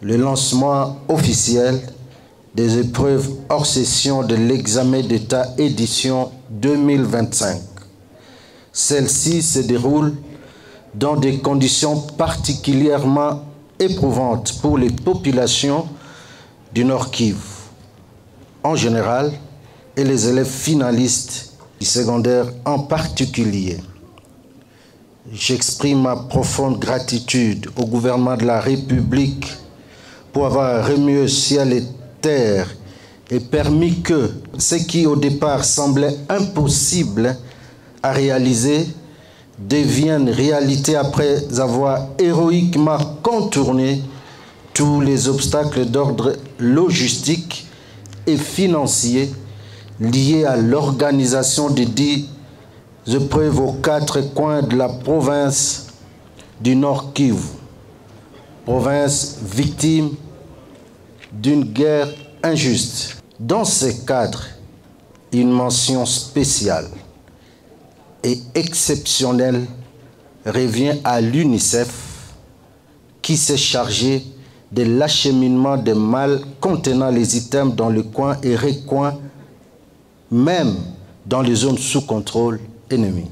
le lancement officiel des épreuves hors session de l'examen d'État édition 2025. Celle-ci se déroule dans des conditions particulièrement éprouvantes pour les populations du Nord Kivu en général et les élèves finalistes du secondaire en particulier. J'exprime ma profonde gratitude au gouvernement de la République pour avoir remué ciel et terre et permis que ce qui au départ semblait impossible à réaliser devienne réalité après avoir héroïquement contourné tous les obstacles d'ordre logistique et financier liés à l'organisation des dites épreuves aux quatre coins de la province du Nord Kivu, province victime d'une guerre injuste. Dans ce cadre, une mention spéciale et exceptionnelle revient à l'UNICEF qui s'est chargé de l'acheminement des malles contenant les items dans le coin et recoins, même dans les zones sous contrôle ennemi.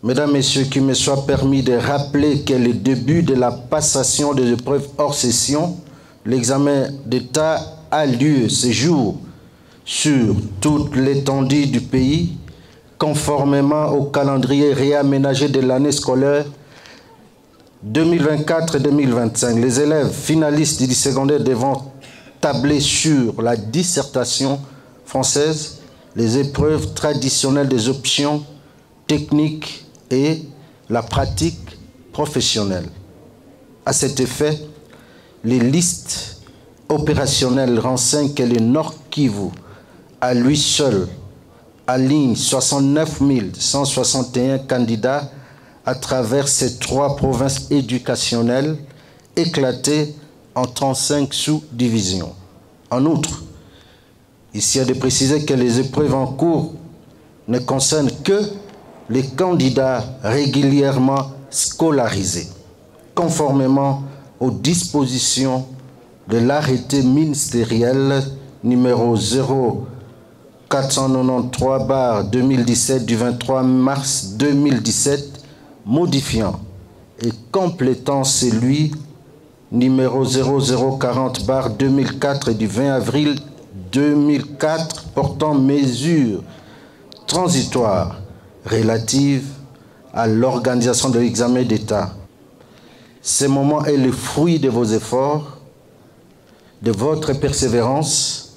Mesdames, Messieurs, qu'il me soit permis de rappeler que le début de la passation des épreuves hors session, l'examen d'État a lieu ce jour sur toute l'étendue du pays, conformément au calendrier réaménagé de l'année scolaire 2024-2025. Les élèves finalistes du secondaire devront tabler sur la dissertation française, les épreuves traditionnelles des options techniques et la pratique professionnelle. À cet effet, les listes opérationnelles renseignent que le Nord Kivu, à lui seul, aligne 69 161 candidats à travers ces trois provinces éducationnelles éclatées en 35 sous-divisions. En outre, ici il est de préciser que les épreuves en cours ne concernent que les candidats régulièrement scolarisés, conformément aux dispositions de l'arrêté ministériel numéro 0493/2017 du 23 mars 2017, modifiant et complétant celui numéro 0040/2004 du 20 avril 2004 portant mesures transitoires relatives à l'organisation de l'examen d'État. Ce moment est le fruit de vos efforts, de votre persévérance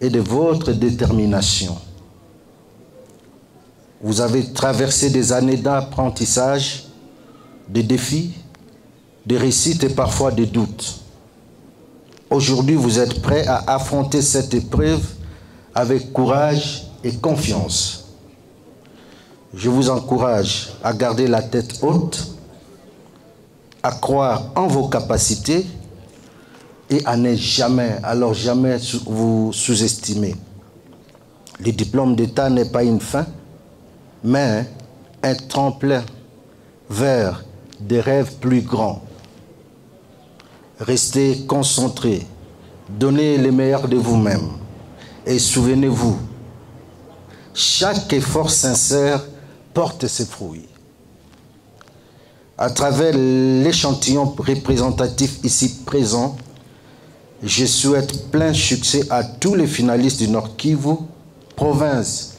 et de votre détermination. Vous avez traversé des années d'apprentissage, de défis, de réussites et parfois de doutes. Aujourd'hui, vous êtes prêts à affronter cette épreuve avec courage et confiance. Je vous encourage à garder la tête haute, à croire en vos capacités et à ne jamais, alors jamais vous sous-estimer. Le diplôme d'État n'est pas une fin, mais un tremplin vers des rêves plus grands. Restez concentrés, donnez le meilleur de vous-même et souvenez-vous, chaque effort sincère porte ses fruits. À travers l'échantillon représentatif ici présent, je souhaite plein succès à tous les finalistes du Nord Kivu, province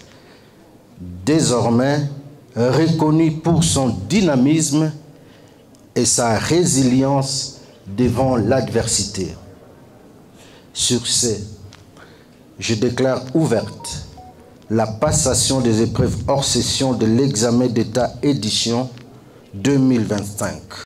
désormais reconnue pour son dynamisme et sa résilience devant l'adversité. Sur ce, je déclare ouverte la passation des épreuves hors session de l'examen d'État édition 2025.